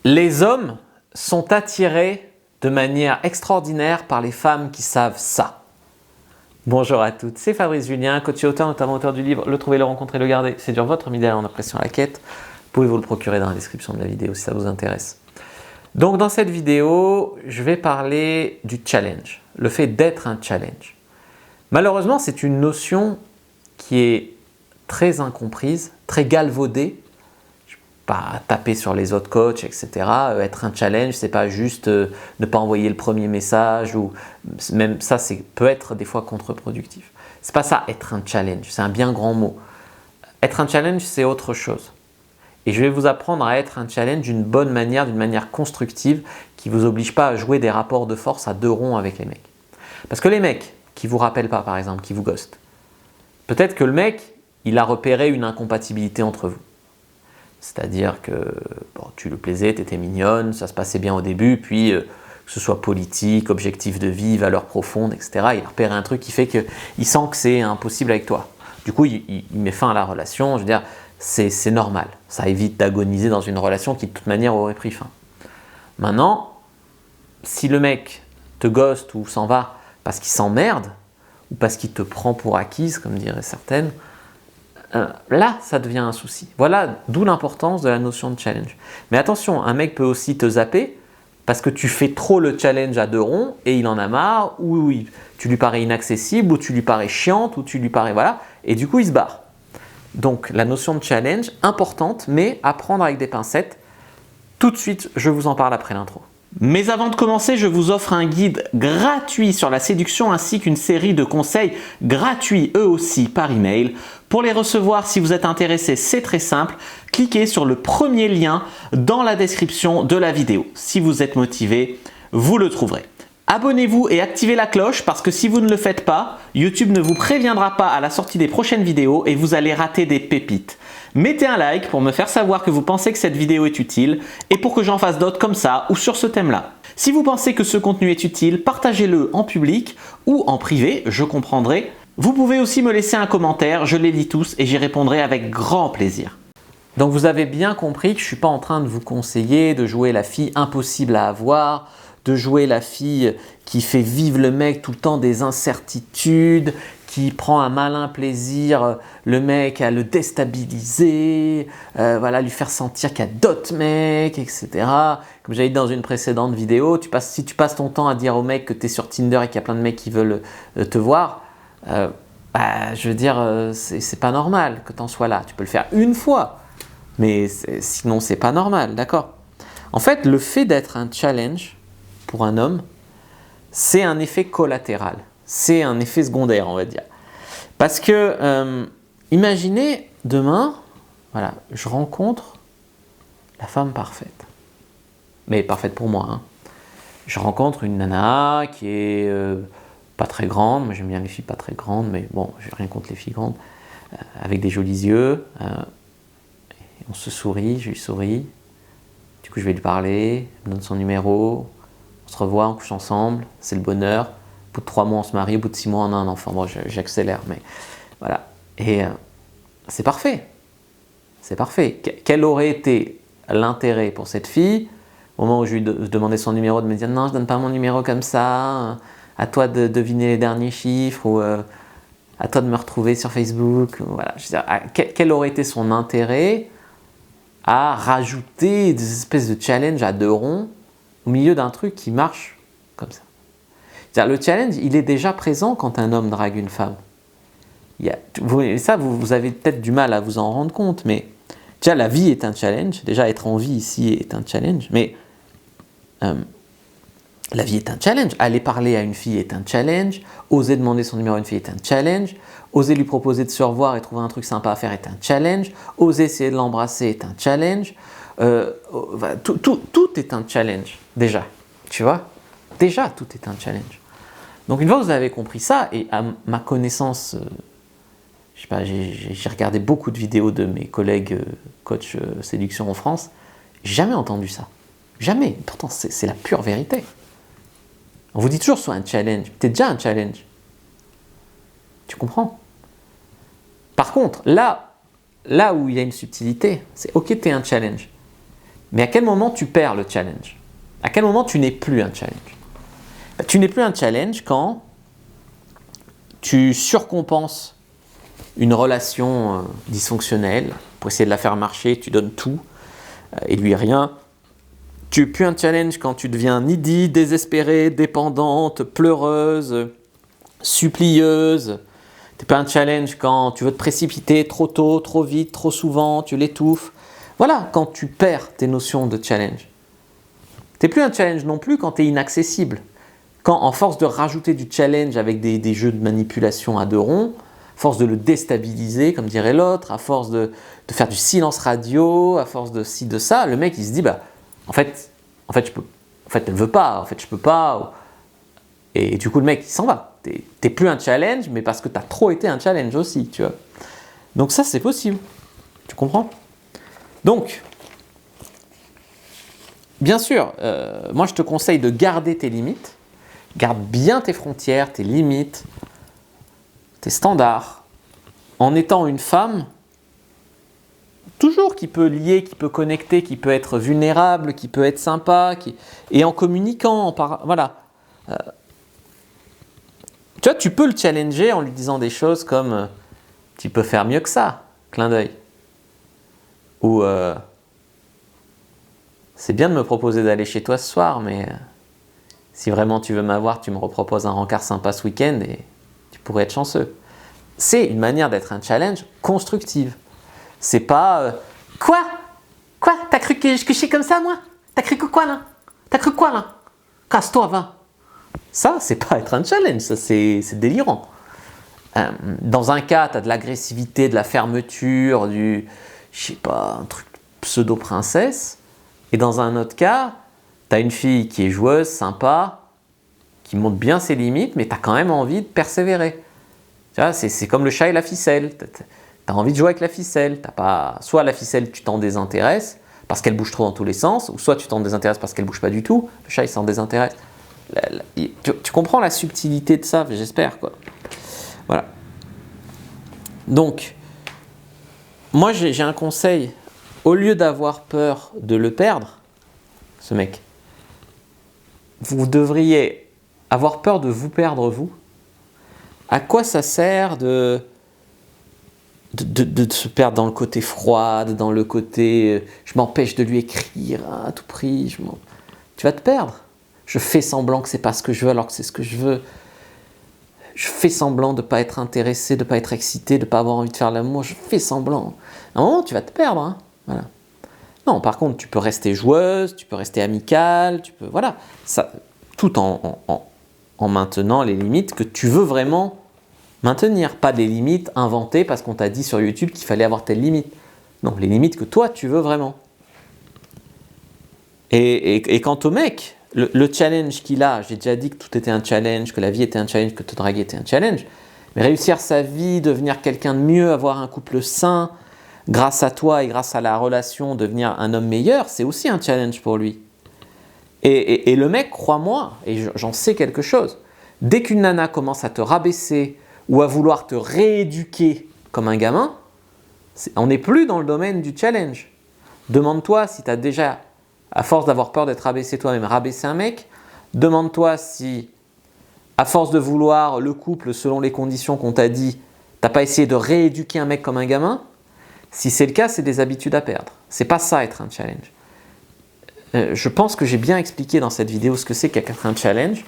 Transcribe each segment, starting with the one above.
Les hommes sont attirés de manière extraordinaire par les femmes qui savent ça. Bonjour à toutes, c'est Fabrice Julien, coach et auteur, notamment auteur du livre « Le trouver, le rencontrer, le garder, séduire votre homme idéal en impression à la quête ». Pouvez-vous le procurer dans la description de la vidéo si ça vous intéresse. Donc dans cette vidéo, je vais parler du challenge, le fait d'être un challenge. Malheureusement, c'est une notion qui est très incomprise, très galvaudée. Pas taper sur les autres coachs, etc. Être un challenge, c'est pas juste ne pas envoyer le premier message ou même ça, peut être des fois contre-productif. C'est pas ça, être un challenge, c'est un bien grand mot. Être un challenge, c'est autre chose. Et je vais vous apprendre à être un challenge d'une bonne manière, d'une manière constructive, qui ne vous oblige pas à jouer des rapports de force à deux ronds avec les mecs. Parce que les mecs qui ne vous rappellent pas, par exemple, qui vous ghostent, peut-être que le mec, il a repéré une incompatibilité entre vous. C'est-à-dire que bon, tu le plaisais, tu étais mignonne, ça se passait bien au début, puis que ce soit politique, objectif de vie, valeurs profondes, etc. Il a repéré un truc qui fait qu'il sent que c'est impossible avec toi. Du coup, il met fin à la relation. Je veux dire, c'est normal. Ça évite d'agoniser dans une relation qui de toute manière aurait pris fin. Maintenant, si le mec te ghoste ou s'en va parce qu'il s'emmerde, ou parce qu'il te prend pour acquise, comme diraient certaines, là, ça devient un souci. Voilà d'où l'importance de la notion de challenge. Mais attention, un mec peut aussi te zapper parce que tu fais trop le challenge à deux ronds et il en a marre, ou tu lui parais inaccessible, ou tu lui parais chiante, ou tu lui parais voilà, et du coup il se barre. Donc la notion de challenge, importante, mais à prendre avec des pincettes. Tout de suite, je vous en parle après l'intro. Mais avant de commencer, je vous offre un guide gratuit sur la séduction ainsi qu'une série de conseils gratuits eux aussi par email. Pour les recevoir, si vous êtes intéressé, c'est très simple. Cliquez sur le premier lien dans la description de la vidéo. Si vous êtes motivé, vous le trouverez. Abonnez-vous et activez la cloche parce que si vous ne le faites pas, YouTube ne vous préviendra pas à la sortie des prochaines vidéos et vous allez rater des pépites. Mettez un like pour me faire savoir que vous pensez que cette vidéo est utile et pour que j'en fasse d'autres comme ça ou sur ce thème-là. Si vous pensez que ce contenu est utile, partagez-le en public ou en privé, je comprendrai. Vous pouvez aussi me laisser un commentaire, je les lis tous et j'y répondrai avec grand plaisir. Donc vous avez bien compris que je ne suis pas en train de vous conseiller de jouer la fille impossible à avoir, de jouer la fille qui fait vivre le mec tout le temps des incertitudes, qui prend un malin plaisir, le mec à le déstabiliser, voilà, lui faire sentir qu'il y a d'autres mecs, etc. Comme j'avais dit dans une précédente vidéo, si tu passes ton temps à dire au mec que tu es sur Tinder et qu'il y a plein de mecs qui veulent te voir, je veux dire, c'est pas normal que tu en sois là. Tu peux le faire une fois, mais sinon c'est pas normal, d'accord? En fait, le fait d'être un challenge pour un homme, c'est un effet collatéral. C'est un effet secondaire, on va dire. Parce que, imaginez demain, voilà, je rencontre la femme parfaite. Mais parfaite pour moi. Hein. Je rencontre une nana qui est pas très grande. Moi, j'aime bien les filles pas très grandes, mais bon, j'ai rien contre les filles grandes. Avec des jolis yeux. On se sourit, je lui souris. Du coup, je vais lui parler, elle me donne son numéro. On se revoit, on couche ensemble, c'est le bonheur. Au bout de 3 mois, on se marie, au bout de 6 mois, on a un enfant. Bon, j'accélère, mais voilà. Et c'est parfait. C'est parfait. Quel aurait été l'intérêt pour cette fille, au moment où je lui demandais son numéro, de me dire non, je ne donne pas mon numéro comme ça, à toi de deviner les derniers chiffres, ou à toi de me retrouver sur Facebook. Voilà. Je veux dire, quel aurait été son intérêt à rajouter des espèces de challenges à deux ronds au milieu d'un truc qui marche comme ça. C'est-à-dire, le challenge, il est déjà présent quand un homme drague une femme. Vous avez peut-être du mal à vous en rendre compte, mais déjà la vie est un challenge. Déjà être en vie ici est un challenge, mais la vie est un challenge. Aller parler à une fille est un challenge. Oser demander son numéro à une fille est un challenge. Oser lui proposer de se revoir et trouver un truc sympa à faire est un challenge. Oser essayer de l'embrasser est un challenge. Tout est un challenge, déjà. Tu vois? Déjà, tout est un challenge. Donc, une fois que vous avez compris ça, et à ma connaissance, je sais pas, j'ai regardé beaucoup de vidéos de mes collègues coach séduction en France, j'ai jamais entendu ça. Jamais. Pourtant, c'est la pure vérité. On vous dit toujours soit un challenge. Tu es déjà un challenge. Tu comprends? Par contre, là où il y a une subtilité, c'est ok, tu es un challenge. Mais à quel moment tu perds le challenge? À quel moment tu n'es plus un challenge? Tu n'es plus un challenge quand tu surcompenses une relation dysfonctionnelle pour essayer de la faire marcher, tu donnes tout et lui rien. Tu n'es plus un challenge quand tu deviens needy, désespérée, dépendante, pleureuse, supplieuse. Tu n'es pas un challenge quand tu veux te précipiter trop tôt, trop vite, trop souvent, tu l'étouffes. Voilà, quand tu perds tes notions de challenge. Tu n'es plus un challenge non plus quand tu es inaccessible. Quand, en force de rajouter du challenge avec des jeux de manipulation à deux ronds, à force de le déstabiliser, comme dirait l'autre, à force de faire du silence radio, à force de ci, de ça, le mec il se dit en fait elle veut pas, en fait je peux pas. Et du coup le mec il s'en va. T'es plus un challenge, mais parce que tu as trop été un challenge aussi, tu vois. Donc ça c'est possible, tu comprends? Donc, bien sûr, moi je te conseille de garder tes limites. Garde bien tes frontières, tes limites, tes standards, en étant une femme toujours qui peut lier, qui peut connecter, qui peut être vulnérable, qui peut être sympa, et en communiquant, voilà. Tu vois, tu peux le challenger en lui disant des choses comme tu peux faire mieux que ça, clin d'œil. Ou c'est bien de me proposer d'aller chez toi ce soir, mais si vraiment tu veux m'avoir, tu me reproposes un rencard sympa ce week-end et tu pourrais être chanceux. C'est une manière d'être un challenge constructive. C'est pas quoi? Quoi? T'as cru que je suis comme ça, moi? T'as cru que quoi, là? T'as cru quoi, là? Casse-toi, va! Ça, c'est pas être un challenge, ça, c'est délirant. Dans un cas, t'as de l'agressivité, de la fermeture, je sais pas, un truc pseudo-princesse. Et dans un autre cas, tu as une fille qui est joueuse, sympa, qui montre bien ses limites, mais tu as quand même envie de persévérer. Tu vois, c'est comme le chat et la ficelle. Tu as envie de jouer avec la ficelle. Soit la ficelle, tu t'en désintéresses parce qu'elle bouge trop dans tous les sens, ou soit tu t'en désintéresses parce qu'elle bouge pas du tout. Le chat, il s'en désintéresse. Tu comprends la subtilité de ça, j'espère, quoi. Voilà. Donc, moi, j'ai un conseil. Au lieu d'avoir peur de le perdre, ce mec, vous devriez avoir peur de vous perdre, vous. À quoi ça sert de se perdre dans le côté froid, dans le côté je m'empêche de lui écrire à tout prix, tu vas te perdre. Je fais semblant que c'est pas ce que je veux alors que c'est ce que je veux. Je fais semblant de ne pas être intéressé, de ne pas être excité, de ne pas avoir envie de faire l'amour. Je fais semblant. À un moment, tu vas te perdre. Hein. Voilà. Non, par contre, tu peux rester joueuse, tu peux rester amicale, tu peux, voilà, ça, tout en maintenant les limites que tu veux vraiment maintenir, pas des limites inventées parce qu'on t'a dit sur YouTube qu'il fallait avoir telle limite. Non, les limites que toi, tu veux vraiment. Et quant au mec, le challenge qu'il a, j'ai déjà dit que tout était un challenge, que la vie était un challenge, que te draguer était un challenge, mais réussir sa vie, devenir quelqu'un de mieux, avoir un couple sain, grâce à toi et grâce à la relation, devenir un homme meilleur, c'est aussi un challenge pour lui. Et le mec, crois-moi, et j'en sais quelque chose, dès qu'une nana commence à te rabaisser ou à vouloir te rééduquer comme un gamin, on n'est plus dans le domaine du challenge. Demande-toi si tu as déjà, à force d'avoir peur d'être rabaissé toi-même, rabaissé un mec, demande-toi si, à force de vouloir le couple selon les conditions qu'on t'a dit, t'as pas essayé de rééduquer un mec comme un gamin. Si c'est le cas, c'est des habitudes à perdre. C'est pas ça être un challenge. Je pense que j'ai bien expliqué dans cette vidéo ce que c'est qu'être un challenge.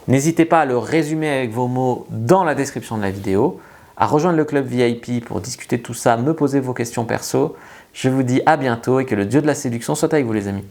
N'hésitez pas à le résumer avec vos mots dans la description de la vidéo, à rejoindre le club VIP pour discuter de tout ça, me poser vos questions perso. Je vous dis à bientôt et que le dieu de la séduction soit avec vous les amis.